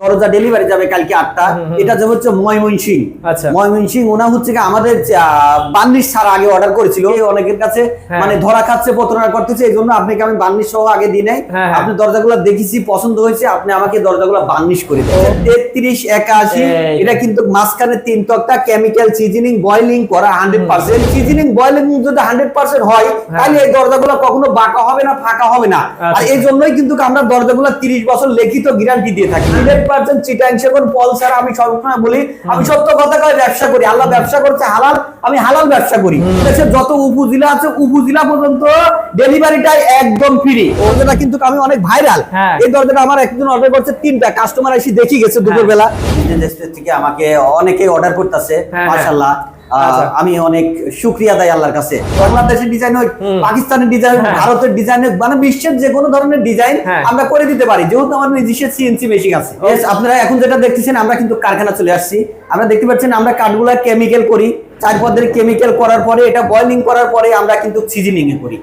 দরজা ডেলিভারি যাবে কালকে 8টা। এটা যে হচ্ছে ময়মনসিং। আচ্ছা, ময়মনসিং ওনা হচ্ছে কি আমাদের 42 ছাড়া আগে অর্ডার করেছিল, অনেকের কাছে মানে ধরা খাচ্ছে, প্রতারণা করতেছে। এই জন্য আপনাকে আমি 42 সহ আগে দিই নাই। আপনি দরজাগুলো দেখেছি, পছন্দ হয়েছে, আপনি আমাকে দরজাগুলো 42 করে দেন। 3381 এটা কিন্তু মাঝখানে 3 তক্তা, কেমিক্যাল সিজনিং বয়লিং করা 100%। সিজনিং বয়লিং যদি 100% হয় তাহলে এই দরজাগুলো কখনো বাঁকা হবে না, ফাঁকা হবে না। আর এই জন্যই কিন্তু আমরা দরজাগুলো 30 বছর লিখিত গ্যারান্টি দিয়ে থাকি। 100% চিটাং সেগুন পল ছাড়া। আমি সবসময় বলি আমি সত্য কথা কই, ব্যবসা করি, আল্লাহ ব্যবসা করছে হালাল, আমি হালাল ব্যবসা করি। দেশের যত উপজেলা আছে উপজেলা পর্যন্ত ডেলিভারিটা একদম ফ্রি। দরজাটা কিন্তু আমি অনেক ভাইরাল। এই দরজাটা আমার একজন অর্ডার করছে 3টা, কাস্টমার এসে দেখি গেছে দুপুরবেলা। বিজনেস থেকে আমাকে অনেকে অর্ডার করতেছে, মাশাআল্লাহ। আমি অনেক শুকরিয়া দেই আল্লাহর কাছে। বাংলাদেশের ডিজাইন হোক, পাকিস্তানের ডিজাইন হোক, ভারতের ডিজাইন হোক, মানে বিশ্বের যে কোনো ধরনের ডিজাইন আমরা করে দিতে পারি, যেহেতু আমার নিজস্ব সিএনসি মেশিন আছে। আপনারা এখন যেটা দেখতেছেন, আমরা কিন্তু কারখানা চলে আসছি। আমরা দেখতে পাচ্ছেন আমরা কাঠগুলা কেমিক্যাল করি, 4 পদ্ধতির কেমিক্যাল করার পরে এটা বয়লিং করার পরে আমরা কিন্তু সিজনিং এ করি।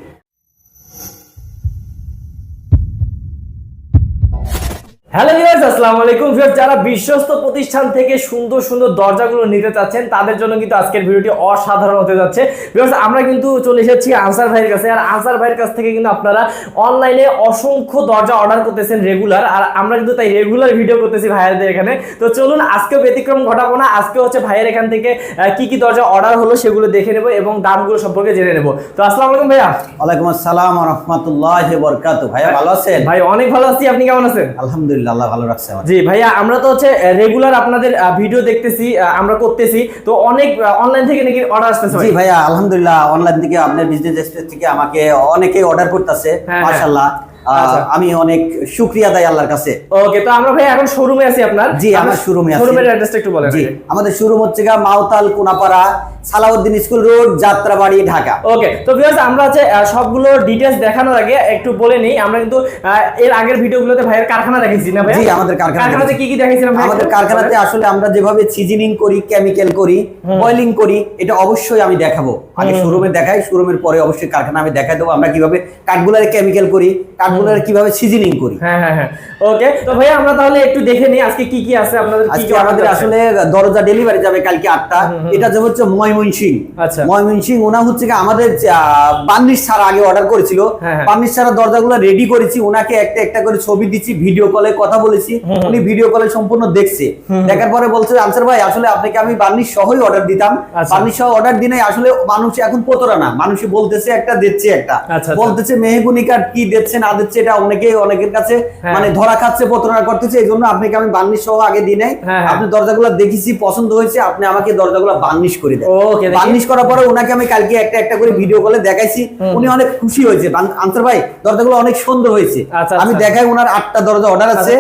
হ্যালো ভিউয়ার্স, আসসালামু আলাইকুম। ভিউয়ার্স, যারা বিশ্বস্ত প্রতিষ্ঠান থেকে সুন্দর সুন্দর দরজাগুলো নিতে চাচ্ছেন তাদের জন্য কিন্তু আজকের ভিডিওটি অসাধারণ হতে যাচ্ছে। ভিউয়ার্স, আমরা কিন্তু চলে এসেছি আনসার ভাইয়ের কাছে। আর আনসার ভাইয়ের কাছ থেকে কিন্তু আপনারা অনলাইনে অসংখ্য দরজা অর্ডার করতেছেন রেগুলার, আর আমরা কিন্তু তাই রেগুলার ভিডিও করতেছি ভাইয়াদের এখানে। তো চলুন আজকেও ব্যতিক্রম ঘটাবো না। আজকে হচ্ছে ভাইয়ের এখান থেকে কি কি দরজা অর্ডার হলো সেগুলো দেখে নেব এবং দামগুলো সম্পর্কে জেনে নেব। তো আসসালামু আলাইকুম ভাইয়া। ওয়ালাইকুম আসসালাম ওয়া রাহমাতুল্লাহি ওয়া বারাকাতুহু। ভাইয়া ভালো আছেন? ভাই অনেক ভালো আছি, আপনি কেমন আছেন? আলহামদুলিল্লাহ, আল্লাহ ভালো রাখছে। জি ভাইয়া, আমরা তো হচ্ছে রেগুলার আপনাদের ভিডিও দেখতেছি, আমরা করতেছি, তো অনেক অনলাইন থেকে নাকি অর্ডার আসতেছে? জি ভাইয়া, আলহামদুলিল্লাহ, অনলাইন থেকে আপনার বিজনেস এক্সপ্রেস থেকে আমাকে অনেকে অর্ডার করতেছে, মাশাআল্লাহ। আমি অনেক শুকরিয়া দেই আল্লাহর কাছে। ওকে, তো আমরা ভাই এখন শোরুমে আছি আপনার। জি, আমার শোরুমে আছি। শোরুমের অ্যাড্রেসটা একটু বলেন। জি, আমাদের শোরুম হচ্ছে মাওতাল কোনাপাড়া, সালাউদ্দিন স্কুল রোড, যাত্রাবাড়ি, ঢাকা। ওকে, তো ভিউয়ার্স, আমরা হচ্ছে সবগুলো ডিটেইলস দেখানোর আগে একটু বলে নেই, আমরা কিন্তু এর আগের ভিডিওগুলোতে ভাইয়ের কারখানা দেখাইছি না ভাই? জি, আমাদের কারখানাতে কি কি দেখাইছিলাম ভাই? আমাদের কারখানাতে আসলে আমরা যেভাবে সিজনিং করি, কেমিক্যাল করি, বয়লিং করি, এটা অবশ্যই আমি দেখাবো। আগে শোরুমে দেখাই, শোরুমের পরে অবশ্যই কারখানা আমি দেখাই দেবো আমরা কিভাবে কাঠগুলারে কেমিক্যাল করি, কাঠগুলারে কিভাবে সিজনিং করি। হ্যাঁ। ওকে, তো ভাই আমরা তাহলে একটু দেখে নিই আজকে কি কি আছে আপনাদের। আজকে আমাদের আসলে দরজা ডেলিভারি যাবে কালকে 8টা। এটা যে হচ্ছে ময়মনসিং। আচ্ছা, ময়মনসিং ওনা হচ্ছে কি আমাদের 42 ছাড়া আগে অর্ডার করেছিল। 42 ছাড়া দরজাগুলো রেডি করেছি, ওনাকে একটা একটা করে ছবি দিচ্ছি, ভিডিও কলে কথা বলেছি, উনি ভিডিও কলে সম্পূর্ণ দেখছে। দেখার পরে বলছে, আনসার ভাই আসলে আপনাকে আমি 42 সহই অর্ডার দিতাম, 42 সহ অর্ডার দিনে আসলে মানুষ এখন প্রতারণা, মানুষ বলতেছে একটা দিচ্ছে একটা, বলতেছে মেহগুনি কার্ড কি দিচ্ছে না দিচ্ছে, এটা অনেকের কাছে মানে ধরা খাচ্ছে, প্রতারণা করতেছে। এই জন্য আপনাকে আমি 42 সহ আগে দিই নাই। আপনি দরজাগুলো দেখেছি, পছন্দ হয়েছে, আপনি আমাকে দরজাগুলো 42 করে দেন। 42 করার পরে ওনাকে আমি কালকে একটা একটা করে ভিডিও কলে দেখাইছি, উনি অনেক খুশি হয়েছে। আনসার ভাই দরজাগুলো অনেক সুন্দর হয়েছে। আমি দেখাই, ওনার 8টা দরজা অর্ডার আছে।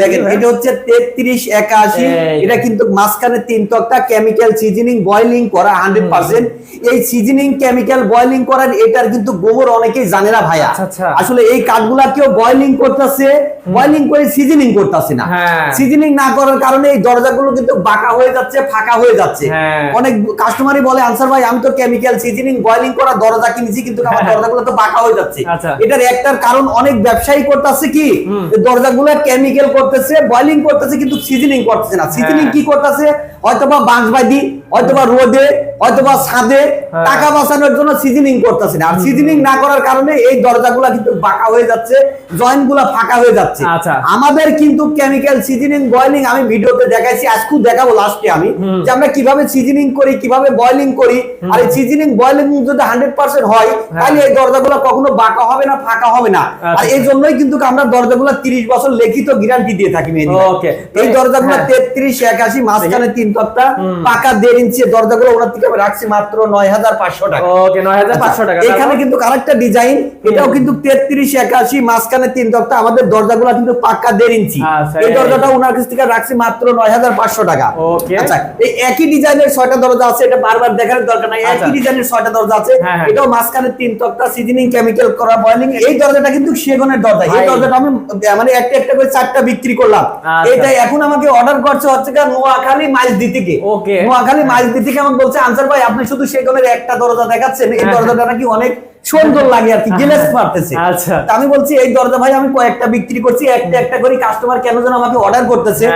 দেখেন, এটা হচ্ছে 3381। এটা কিন্তু মাঝখানে 3 তক্তা, কেমিক্যাল সিজনিং বয়লিং করা 100%। এই সিজনিং কেমিক্যাল বয়লিং করার এটার কিন্তু গোবর অনেকেই জানে না ভাইয়া। আসলে এই কাঠগুলা কেউ বয়লিং করতেছে, বয়লিং করে সিজনিং করতেছে না। সিজনিং না করার কারণে এই দরজাগুলো কিন্তু বাঁকা হয়ে যাচ্ছে, ফাঁকা হয়ে যাচ্ছে। অনেক কাস্টমারই বলে, আনসার ভাই আমি তো কেমিক্যাল সিজনিং বয়লিং করা দরজা কিনেছি, কিন্তু আমার দরজাগুলো তো বাঁকা হয়ে যাচ্ছে। এটার একটার কারণ অনেক ব্যবসায়ী করতেছে কি, দরজাগুলো কেমিক্যাল করতেছে, বয়লিং করতেছে, কিন্তু সিজনিং করতেছে না। সিজনিং কি করতেছে, হয়তোবা বাঁশবাদি, হয়তোবা রোদে, হয়তোবা ছাদে টাকা বাঁচানোর জন্য সিজনিং করতেছে না। আর সিজনিং না করার কারণে এই দরজাগুলো কিন্তু বাঁকা হয়ে যাচ্ছে, জয়েন্ট গুলা ফাঁকা হয়ে যাচ্ছে। আমাদের কিন্তু কেমিক্যাল সিজনিং বয়লিং আমি ভিডিওতে দেখাইছি, আজকে দেখাবো লাস্টে আমি, যে আমরা কিভাবে সিজনিং করি, কিভাবে বয়লিং করি। আর এই সিজনিং বয়লিং যদি 100% হয় তাহলে এই দরজাগুলো কখনো বাঁকা হবে না, ফাঁকা হবে না। আর এই জন্যই কিন্তু আমরা দরজাগুলো 30 বছর লিখিত গ্যারান্টি দিয়ে থাকি। এই দরজাগুলো 3381, মাঝখানে 3 তক্তা, পাকা 1.5 ইঞ্চি দরজাগুলো ওনার থেকে আমি রাখছি মাত্র 9500 টাকা। ওকে, 9500 টাকা। এখানে কিন্তু আরেকটা ডিজাইন, এটাও কিন্তু 3381, মাঝখানে 3 তক্তা, আমাদের দরজাগুলো কিন্তু পাকা 1.5 ইঞ্চি। এই দরজাটা ওনার কাছ থেকে রাখছি মাত্র 9500 টাকা। আচ্ছা, এই একই ডিজাইনের 6টা দরজা আছে, এটা বারবার দেখানোর দরকার নাই। একই ডিজাইনের 6টা দরজা আছে, এটাও মাঝখানে 3 তক্তা, সিজনিং কেমিক্যাল করা বয়লিং। এই দরজাটা কিন্তু সেগুনের দরজা। এই দরজাটা আমি মানে একটা একটা করে 4টা বিক্রি করলাম। এটা এখন আমাকে অর্ডার করছে হচ্ছে নোয়াখালী মাইজদি থেকে। নোয়াখালী মাইজদি থেকে আমাকে বলছে, আনসার ভাই আপনি শুধু সেগুনের একটা দরজা দেখাচ্ছেন, এই দরজাটা নাকি অনেক সুন্দর লাগে আর কি, গ্লেজ মারতেছে। আচ্ছা, আমি বলছি এই দরজা ভাই আমি কয়েকটা বিক্রি করছি, একটা একটা করে কাস্টমার কেন যেন আমাকে অর্ডার করতেছে।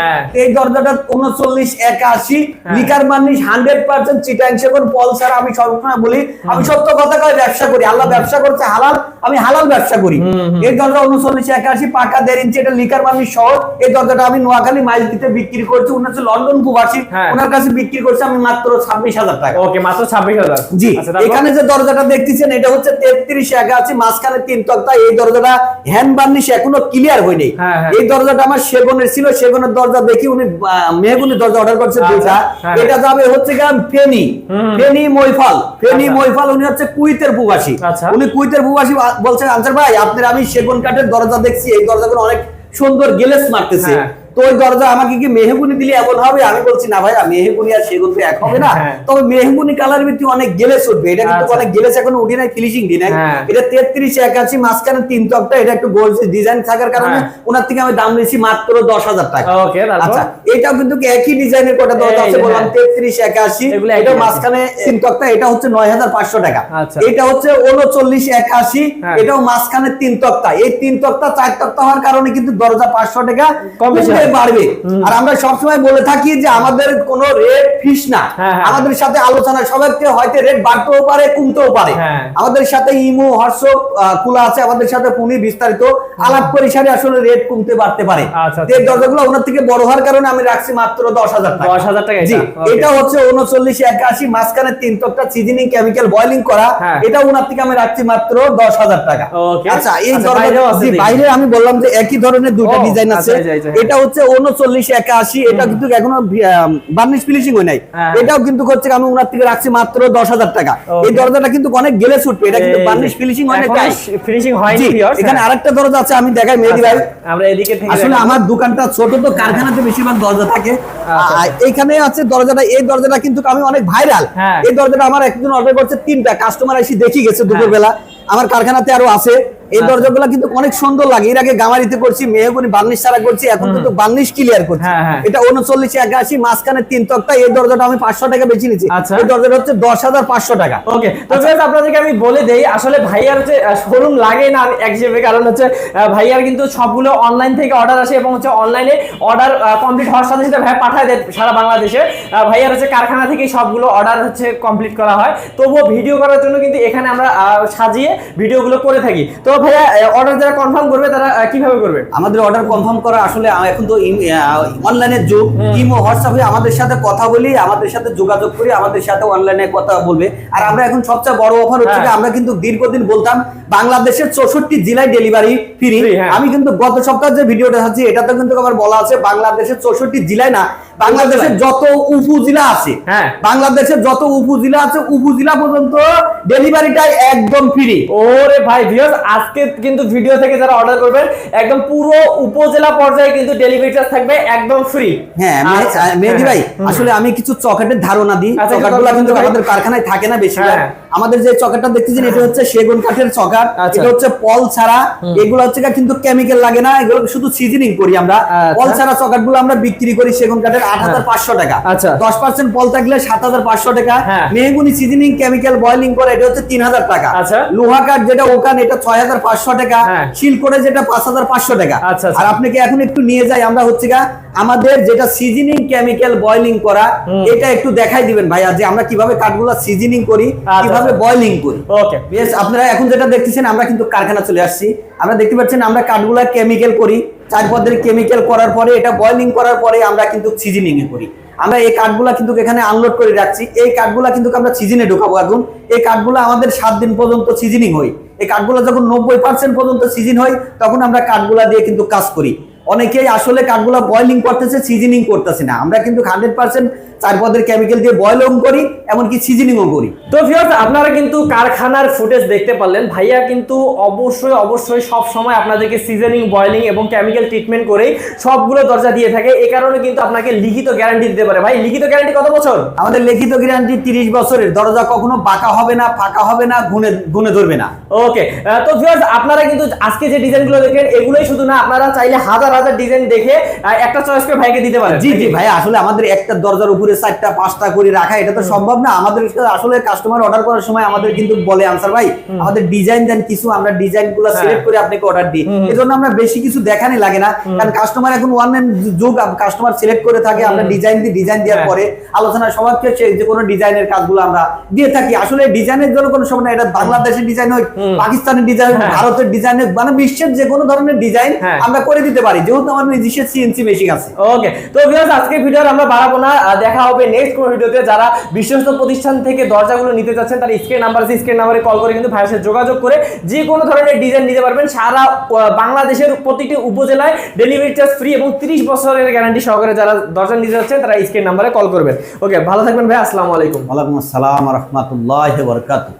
এই দরজাটা 3981 লিকার বার্নিশ 100% চিটাং সেগুন পল ছাড়া। আমি সবসময় বলি আমি সত্য কথা কই, ব্যবসা করি, আল্লাহ ব্যবসা করছে হালাল, আমি হালাল ব্যবসা করি। এই দরজা 3981 পাকা 1.5 ইঞ্চি, এটা লিকার বার্নিশ সহ। এই দরজাটা আমি নোয়াখালী মাইলদিতে বিক্রি করছি, উনি হচ্ছে লন্ডন প্রবাসী, ওনার কাছে বিক্রি করছি আমি মাত্র 26,000 টাকা। ওকে, মাত্র 26,000। জি, এখানে যে দরজাটা দেখতেছেন এটা হচ্ছে 3381, মাঝখানে 3 তক্তা। এই দরজাটা হ্যান্ড বার্নিশ এখনো ক্লিয়ার হয়নি। এই দরজাটা আমার সেগুনের ছিল, সেগুনের দরজা দেখি উনি মেহগুনি দরজা অর্ডার করছে দুইটা। এটা যাবে হচ্ছে ফেনী, ফেনী ময়ফাল, ফেনী ময়ফাল। উনি হচ্ছে কুয়েতের প্রবাসী, উনি কুয়েতের প্রবাসী। বলছেন আনসার ভাই আপনার আমি সেগুন কাঠের দরজা দেখছি, এই দরজাগুলো অনেক সুন্দর গ্লেজ মারতেছে, তো ওই দরজা আমাকে কি মেহগুনি দিলে এমন হবে? আমি বলছি না ভাইয়া, মেহগুনি আর সেগুন তো এক হবে না, তবে মেহগুনি কালার ভিত্তি অনেক গ্লেজ উঠবে। এটা কিন্তু অনেক গ্লেজ এখনো উঠে নাই, ফিনিশিং দি নাই। এটা 3381, মাঝখানে 3 তক্তা। এটা একটু গোল্ড ডিজাইন থাকার কারণে ওনার থেকে আমি দাম নিয়েছি মাত্র 10,000 টাকা। ওকে, আচ্ছা, এটাও কিন্তু একই ডিজাইনের কটা দরজা আছে, বললাম 3381। এটা মাঝখানে 3 তক্তা, এটা হচ্ছে 9,500 টাকা। এটা হচ্ছে 3981, এটাও মাঝখানে 3 তক্তা। এই 3 তক্তা 4 তক্তা হওয়ার কারণে কিন্তু দরজা 500 টাকা কম বাড়বে। আর আমরা সবসময় বলে থাকি যে আমাদের কোন রেট ফিক্স না, আমাদের সাথে আলোচনা সবাইকে হয়তো রেট বাড়তেও পারে কমতেও পারে। আমাদের সাথে ইমো হোয়াটসঅ্যাপ খোলা আছে, আমাদের সাথে ফোনে বিস্তারিত আলাপ পরিসরে আসলে রেট কমতে বাড়তে পারে। এই দরজাগুলো ওনার থেকে বড় হওয়ার কারণে আমি রাখছি মাত্র 10,000 টাকা। 10,000 টাকা। জি, এটা হচ্ছে 3981, মাঝখানে 3 তক্তা, সিজনিং কেমিক্যাল বয়লিং করা। এটা ওনার থেকে আমি রাখছি মাত্র 10,000 টাকা। আচ্ছা, এই দরজা বাইরে আমি বললাম যে একই ধরনের দুইটা ডিজাইন আছে। এটা হচ্ছে 3981, এটা কিন্তু এখনো বার্নিশ ফিনিশিং হয় নাই। এটাও কিন্তু হচ্ছে আমি ওনার থেকে রাখছি মাত্র 10,000 টাকা। এই দরজাটা কিন্তু অনেক গ্লেজ উঠবে, এটা কিন্তু বার্নিশ ফিনিশিং হয় নাই, ফিনিশিং হয়নি। এখানে আরেকটা দরজা আছে, আমি দেখাই মেহেদী ভাই। আমরা এদিকে থেকে আসলে আমার দোকানটা ছোট, তো কারখানাতে বেশিরভাগ দরজা থাকে। এইখানে আছে দরজাটা, এই দরজাটা কিন্তু আমি অনেক ভাইরাল। এই দরজাটা আমার একজন অর্ডার করছে 3টা, কাস্টমার এসে দেখি গেছে দুপুরবেলা, আমার কারখানাতে আরো আছে। এই দরজাগুলো কিন্তু অনেক সুন্দর লাগে। এর আগে গামারিতে করছি, মেহগুনি বার্নিশ ছাড়া করছি, এখন কিন্তু বার্নিশ ক্লিয়ার করছি। এটা 3981, মাঝখানে 3 তক্তা। এই দরজাটা আমি 500 টাকা বেশি নিচ্ছি। এই দরজাটা হচ্ছে 10,500 টাকা। ওকে, তো গাইস আপনাদেরকে আমি বলে দেই, আসলে ভাইয়ার যে শোরুম লাগে না এক হিসেবে, কারণ হচ্ছে ভাইয়ার কিন্তু সবগুলো অনলাইন থেকে অর্ডার আসে এবং হচ্ছে অনলাইনে অর্ডার কমপ্লিট হওয়ার সাথে সাথে ভাই পাঠায় দেয় সারা বাংলাদেশে। ভাইয়ার হচ্ছে কারখানা থেকে সবগুলো অর্ডার হচ্ছে কমপ্লিট করা হয়। তবুও ভিডিও করার জন্য কিন্তু এখানে আমরা সাজিয়ে ভিডিওগুলো করে থাকি। তো ভাইয়া অর্ডার যারা কনফার্ম করবে তারা কিভাবে করবে? আমাদের অর্ডার কনফার্ম করা আসলে এখন তো অনলাইনের যুগ, ইমো হোয়াটসঅ্যাপে আমাদের সাথে কথা বলি, আমাদের সাথে যোগাযোগ করি, আমাদের সাথে অনলাইনে কথা বলবে। আর আমরা এখন সবচেয়ে বড় অফার হচ্ছে আমরা কিন্তু দীর্ঘদিন বলতাম বাংলাদেশের 64 জেলায় ডেলিভারি ফ্রি। আমি কিন্তু গত সপ্তাহে যে ভিডিওটা আছে এটাতে কিন্তু আমার বলা আছে বাংলাদেশের 64 জেলায় না, বাংলাদেশের যত উপজেলা আছে, বাংলাদেশের যত উপজেলা আছে উপজেলা পর্যন্ত ডেলিভারিটা একদম ফ্রি। ওরে ভাই ভিউয়ার্স, আজকে কিন্তু ভিডিও থেকে যারা অর্ডার করবেন একদম পুরো উপজেলা পর্যায়ে কিন্তু ডেলিভারি চার্জ থাকবে একদম ফ্রি। হ্যাঁ মেহেদী ভাই, আসলে আমি কিছু চকলেটের ধারণা দিই। চকলেটগুলো কিন্তু আমাদের কারখানায় থাকে না বেশি। আমাদের যে চকলেটটা দেখতেছেন এটা হচ্ছে সেগুন কাঠের চকলেট, এটা হচ্ছে পল ছাড়া। এগুলো হচ্ছে কিন্তু কেমিক্যাল লাগে না, এগুলো শুধু সিজনিং করি আমরা। পল ছাড়া চকলেটগুলো আমরা বিক্রি করি সেগুন কাঠের 8,500 টাকা। 10% পল থাকলে 7,500 টাকা। মেহগুনি সিজনিং কেমিক্যাল বয়লিং করে এটা হচ্ছে 3,000 টাকা। লোহা কাঠ যেটা ওখানে এটা 6,500 টাকা। শিল করে যেটা 5,500 টাকা। আর আপনাকে এখন একটু নিয়ে যাই আমরা হচ্ছে আমাদের যেটা সিজনিং কেমিক্যাল বয়লিং করা, এটা একটু দেখাই দিবেন ভাইয়া যে আমরা কিভাবে কাঠগুলো সিজনিং করি, কিভাবে বয়লিং করি। ওকে বেশ, আপনারা এখন যেটা দেখতেছেন আমরা কিন্তু কারখানা চলে আসছি। আমরা দেখতে পাচ্ছেন আমরা কাঠগুলো কেমিক্যাল করি, 4 পদ্ধতির কেমিক্যাল করার পরে এটা বয়লিং করার পরে আমরা কিন্তু সিজনিং এ করি। আমরা এই কাঠগুলা কিন্তু এখানে আনলোড করে রাখছি। এই কাঠগুলা কিন্তু আমরা সিজনে ঢোকাবো এখন। এই কাঠগুলো আমাদের 7 দিন পর্যন্ত সিজনিং হয়। এই কাঠগুলো যখন 90% পর্যন্ত সিজন হয় তখন আমরা কাঠগুলা দিয়ে কিন্তু কাজ করি। অনেকেই আসলে কাঠগুলা বয়লিং করতেছে, সিজনিং করতেছে না। আমরা কিন্তু 100% 4 পদের কেমিক্যাল দিয়ে বয়লিং করি, এমনকি সিজনিংও করি। তো ভিউয়ার্স, আপনারা কিন্তু কারখানার ফুটেজ দেখতে পারলেন। ভাইয়া কিন্তু অবশ্যই সব সময় আপনাদেরকে সিজনিং, বয়লিং এবং কেমিক্যাল ট্রিটমেন্ট করেই সবগুলো দরজা দিয়ে থাকে। এই কারণে কিন্তু আপনাকে লিখিত গ্যারান্টি দিতে পারে। ভাই লিখিত গ্যারান্টি কত বছর? আমাদের লিখিত গ্যারান্টি 30 বছরের। দরজা কখনো বাঁকা হবে না, ফাঁকা হবে না, গুনে ধরবে না। ওকে, তো ভিউয়ার্স আপনারা কিন্তু আজকে যে ডিজাইনগুলো দেখেন এগুলোই শুধু না, আপনারা চাইলে হাজার হাজার ডিজাইন দেখে একটা চয়েস করে ভাইকে দিতে পারেন। জি জি ভাই, আসলে আমাদের একটা দরজার উপরে 4টা 5টা করে রাখা এটা তো সম্ভব না। আমাদের আসলে কাস্টমার অর্ডার করার সময় আমাদের কিন্তু বলে আনসার ভাই আমাদের ডিজাইন দেন কিছু, আমরা ডিজাইন গুলো সিলেক্ট করে আপনাকে অর্ডার দিই। এজন্য আমরা বেশি কিছু দেখানি লাগে না, কারণ কাস্টমার এখন অনলাইন যুগ, কাস্টমার সিলেক্ট করে থাকে, আমরা ডিজাইন দিই, ডিজাইন দেওয়ার পরে আলোচনা সবার ক্ষেত্রে যে কোনো ডিজাইনের কাজগুলো আমরা দিয়ে থাকি। আসলে ডিজাইনের জন্য কোনো সময় না, এটা বাংলাদেশের ডিজাইন হোক, পাকিস্তানের ডিজাইন হোক, ভারতের ডিজাইন হোক, মানে বিশ্বের যে কোনো ধরনের ডিজাইন আমরা করে দিতে পারি, যেহেতু আমাদের নিজস্ব সিএনসি মেশিন আছে। ওকে, তো ভিউয়ার্স আজকে ভিডিও আমরা বাড়াবো না, দেখা হবে নেক্সট কোন ভিডিওতে। যারা বিশ্বস্ত প্রতিষ্ঠান থেকে দরজাগুলো নিতে চাচ্ছেন তারা স্ক্রিন নাম্বার আছে, স্ক্রিন নাম্বারে কল করে কিন্তু ভাইয়ের সাথে যোগাযোগ করে যে কোনো ধরনের ডিজাইন নিতে পারবেন। সারা বাংলাদেশের প্রতিটি উপজেলায় ডেলিভারি চার্জ ফ্রি এবং 30 বছরের গ্যারান্টি সহকারে যারা দরজা নিতে যাচ্ছেন তারা স্ক্রিন নাম্বারে কল করবেন। ওকে, ভালো থাকবেন ভাই, আসসালামু আলাইকুম। ওয়ালাইকুম আসসালাম ওয়া রাহমাতুল্লাহি ওয়া বারাকাতুহু।